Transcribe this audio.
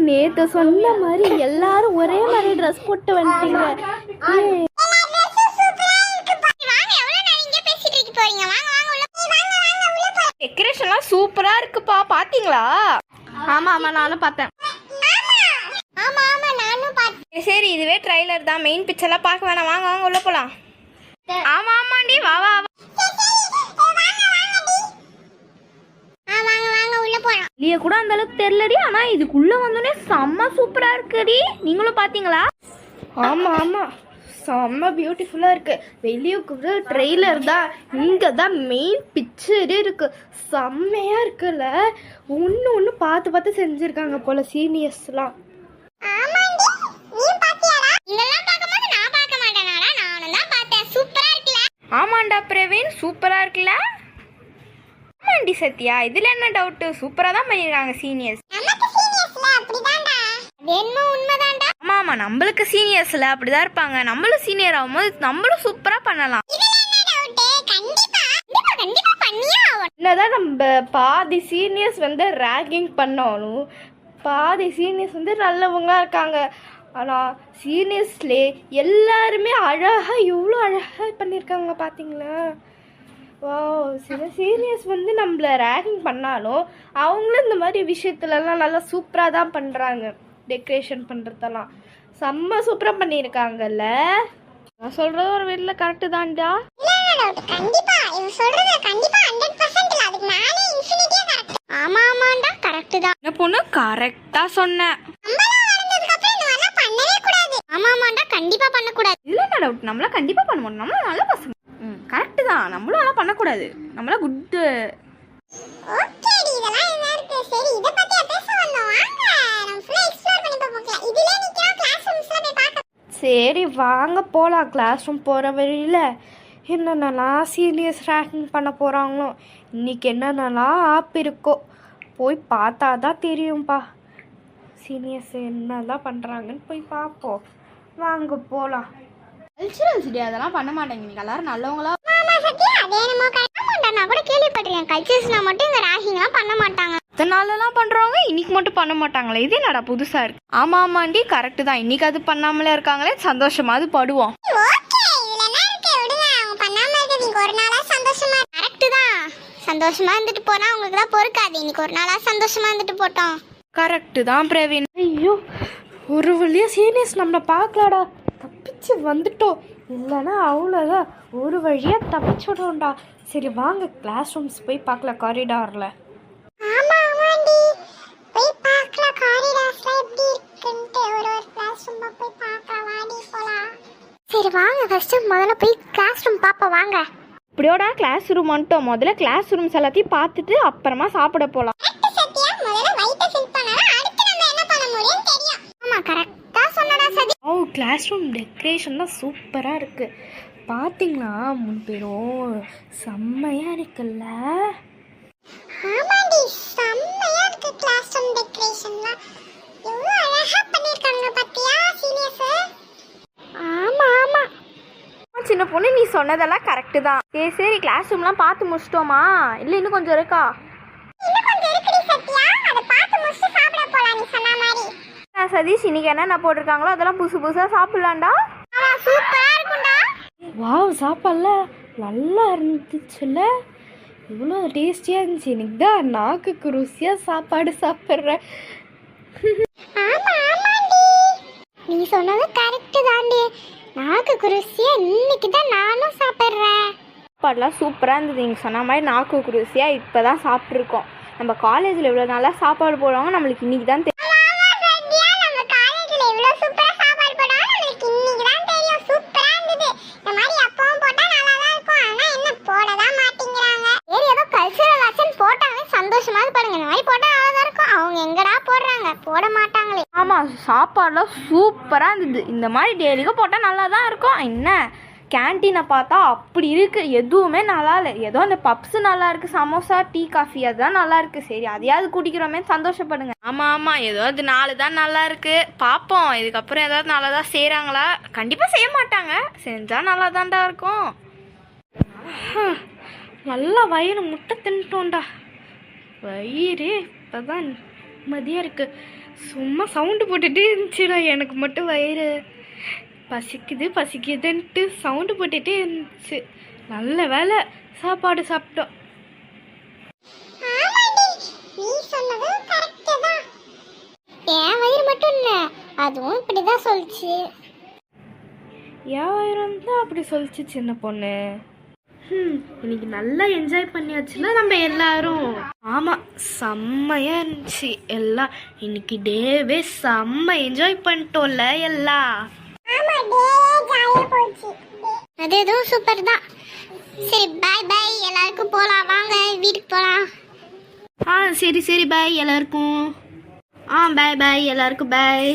நேத்து சொன்ன மாதிரி எல்லாரும் ஒரே மாதிரி ட்ரெஸ் போட்டு வந்துட்டீங்க. டெக்கரேஷன்லாம் சூப்பரா இருக்குப்பா, பாத்தீங்களா? ஆமா ஆமா நானும் பார்த்தேன். சரி இதுவே ட்ரைலர் தான், மெயின் பிக்சர்லாம் பார்க்க வேணாம். வாங்க வாங்க உள்ள போலாம். ஆமா ஆமாண்டி வா வா. வெளியே கூட அந்த அளவுக்கு தெரியலடி, ஆனா இதுக்குள்ள வந்தோடனே செம்ம சூப்பரா இருக்குடி. நீங்களும் பாத்தீங்களா? ஆமா ஆமா செம்ம பியூட்டிஃபுல்லா இருக்கு. வெளியே கூட ட்ரெய்லர் தான், இங்க தான் மெயின் பிக்சரே இருக்கு. செம்மையா இருக்குல்ல, ஒன்னு பார்த்து பார்த்து செஞ்சிருக்காங்க போல சீனியர்ஸ்லாம். ஆமாண்டா பிரவீன், சூப்பரா இருக்குல்ல? ஆமாண்டி சத்யா, இதுல என்ன டவுட்? சூப்பரா தான் பண்ணிருக்காங்க சீனியர்ஸ். ஆமா ஆமா நம்மளுக்கு சீனியர்ஸ்ல அப்படிதான் இருப்பாங்க. நம்மளும் சீனியர் ஆகும்போது நம்மளும் சூப்பரா பண்ணலாம். என்னதான் நம்ம பாதி சீனியர்ஸ் வந்து ரேகிங் பண்ணாலும் பாதி சீனியர்ஸ் வந்து நல்லவங்களா இருக்காங்க. ஆனால் சீனியர்ஸ்லே எல்லாருமே அழகாக எவ்வளோ அழகாக பண்ணியிருக்காங்க பார்த்தீங்களா? வா, சில சீனியர்ஸ் வந்து நம்மளை ரேகிங் பண்ணாலும் அவங்களும் இந்த மாதிரி விஷயத்துலலாம் நல்லா சூப்பராக தான் பண்ணுறாங்க. டெக்கரேஷன் பண்ணுறதெல்லாம் செம்ம சூப்பராக பண்ணியிருக்காங்கல்ல. நான் சொல்கிறது ஒரு வீட்டில் கரெக்டு தான்டா. ஆமா ஆமாண்டா கரெக்டு தான். என்ன பொண்ணு கரெக்டாக சொன்னேன். ஆமாமாண்டா கண்டிப்பா பண்ணக்கூடாது. இல்ல டவுட், நம்மள கண்டிப்பா பண்ண மாட்டோம். நம்மள நல்ல பசங்க. கரெக்ட் தான், நம்மளும் அதெல்லாம் பண்ணக்கூடாது. நம்மள குட். ஓகேடி, இதெல்லாம் என்ன இருக்கு? சரி இத பத்தி பேச வந்தோம். வாங்க நம்ம ஃபுல்லா எக்ஸ்ப்ளோர் பண்ணி பார்க்கலாம். இதுல நிக்கிற கிளாஸ் ரூம்ஸ்ல போய் பார்க்கலாம். சரி வாங்க போலாம். கிளாஸ் ரூம் போற வழியில என்னென்னலாம் சீனியர்ஸ் ரேக்கிங் பண்ண போறாங்களோ, இன்னைக்கு என்னென்னலாம் ஆப் இருக்கோ போய் பார்த்தா தான் தெரியும்பா. சீனியர்ஸ் என்னதான் பண்ணுறாங்கன்னு போய் பார்ப்போம். வாங்க போகலாம். கல்ச்சுரல்ஸ் டே அதெல்லாம் பண்ண மாட்டேங்க. நீங்கள் எல்லாரும் நல்லவங்களா? நான் கூட கேள்விப்பட்டிருக்கேன், கல்ச்சர்ஸ்லாம் மட்டும் இந்த ராகிங்லாம் பண்ண மாட்டாங்க. இத்தனை நாளெல்லாம் பண்ணுறவங்க இன்னைக்கு மட்டும் பண்ண மாட்டாங்களே, இதே நடா புதுசாக இருக்கு. ஆமாம் ஆமாண்டி கரெக்டு தான். இன்னைக்கு அது பண்ணாமலே இருக்காங்களே, சந்தோஷமாவது படுவோம். சந்தோஷமா இருந்துட்டு போனா உங்களுக்கு தான் பொறுக்காது. இன்னைக்கு ஒரு நாளா சந்தோஷமா இருந்துட்டு போட்டோம். கரெக்டு தான் பிரவீன். ஐயோ ஒரு வழியாக சீனியர்ஸ் நம்மளை பார்க்கலாடா, தப்பிச்சு வந்துட்டோம். இல்லைன்னா அவ்வளோதான், ஒரு வழியாக தப்பிச்சுடும்டா. சரி வாங்க கிளாஸ் ரூம்ஸ் போய் பார்க்கலாம். காரிடாரில் சரி வாங்க ஃபர்ஸ்ட் முதல்ல போய் கிளாஸ் ரூம் பார்ப்போம். வாங்க. இப்படியோட கிளாஸ் ரூம் வந்துட்டோம். முதல்ல கிளாஸ் ரூம்ஸ் எல்லாத்தையும் பார்த்துட்டு அப்புறமா சாப்பிட போகலாம். கிளாஸ் ரூம் டெக்கரேஷன்லாம் சூப்பராக இருக்குது. பார்த்தீங்களா? 3 பேரும் செம்மையாக இருக்குல்ல? ஆமாண்டி செம்மையாக இருக்கு. கிளாஸ் ரூம் டெக்கரேஷன்லாம் எவ்வளோ அழகாக பண்ணியிருக்காங்க பார்த்தியா சீனியர்ஸ்? ஆமாம் ஆமாம் சின்ன பொண்ணு, நீ சொன்னதெல்லாம் கரெக்டு தான். சரி சரி கிளாஸ் ரூம்லாம் பார்த்து முடிச்சிட்டோமா? இல்லை இன்னும் கொஞ்சம் இருக்கா? சதீஷ் இன்னைக்கு என்னென்ன போட்டிருக்காங்களோ அதெல்லாம் புதுசு புதுசாக சாப்பிட்லாம்டா. வாவ் சாப்பாடுல நல்லா இருந்துச்சுல்ல, இவ்வளோ டேஸ்டியாக இருந்துச்சு. இன்னைக்கு தான் நாக்குக்கு ருசியாக சாப்பாடு சாப்பிட்றேன். நீ சொன்னது கரெக்டு தாண்டி, நாக்குக்கு ருசியாக இன்னைக்கு தான் நானும் சாப்பிட்றேன். சாப்பாடுலாம் சூப்பராக இருந்தது. நீங்கள் சொன்ன மாதிரி நாக்குக்கு ருசியாக இப்போ தான் சாப்பிட்ருக்கோம். நம்ம காலேஜில் இவ்வளோ நல்லா சாப்பாடு போடுவாங்க, நம்மளுக்கு இன்னைக்கு தான் தெரியும். போட மாட்டாங்களே. ஆமாம் சாப்பாடுலாம் சூப்பராக இருந்தது. இந்த மாதிரி டெய்லிக்கும் போட்டால் நல்லா தான் இருக்கும். என்ன கேன்டீனை பார்த்தா அப்படி இருக்குது, எதுவுமே நல்லா இல்லை. ஏதோ அந்த பப்ஸு நல்லா இருக்குது, சமோசா டீ காஃபி அதுதான் நல்லா இருக்குது. சரி அதையாவது குடிக்கிறோமே சந்தோஷப்படுங்க. ஆமாம் ஆமாம் ஏதோ அது 4 தான் நல்லா இருக்குது. பார்ப்போம் இதுக்கப்புறம் ஏதாவது நல்லா தான் செய்கிறாங்களா? கண்டிப்பாக செய்ய மாட்டாங்க, செஞ்சால் நல்லா தான்டா இருக்கும். நல்லா வயிறு முட்டை தின்ட்டோம்டா. வயிறு இப்போ தான் மதியம் இருக்கு. சும்மா சவுண்டு போட்டுகிட்டே இருந்துச்சுடா. எனக்கு மட்டும் வயிறு பசிக்குது பசிக்குதுன்ட்டு சவுண்டு போட்டுகிட்டே இருந்துச்சு. நல்ல வேலை சாப்பாடு சாப்பிட்டோம். என் வயிறு மட்டும் இல்லை, அதுவும் இப்படிதான் சொல்லிச்சு. என் வயிறு தான் அப்படி சொல்லிச்சு சின்ன பொண்ணு. இன்னைக்கு நல்லா என்ஜாய் பண்ணியாச்சுல நம்ம எல்லாரும். ஆமா, செம்மையா இருந்துச்சு எல்லாம். இன்னைக்கு டேவே செம்ம என்ஜாய் பண்ணிட்டோம்ல எல்லாம். அது எதுவும் சூப்பர் தான். சரி பாய் பாய், எல்லாருக்கும் போலாம், வாங்க வீட்டுக்கு போலாம். சரி சரி பாய் எல்லாருக்கும். பாய் பாய் எல்லாருக்கும் பாய்.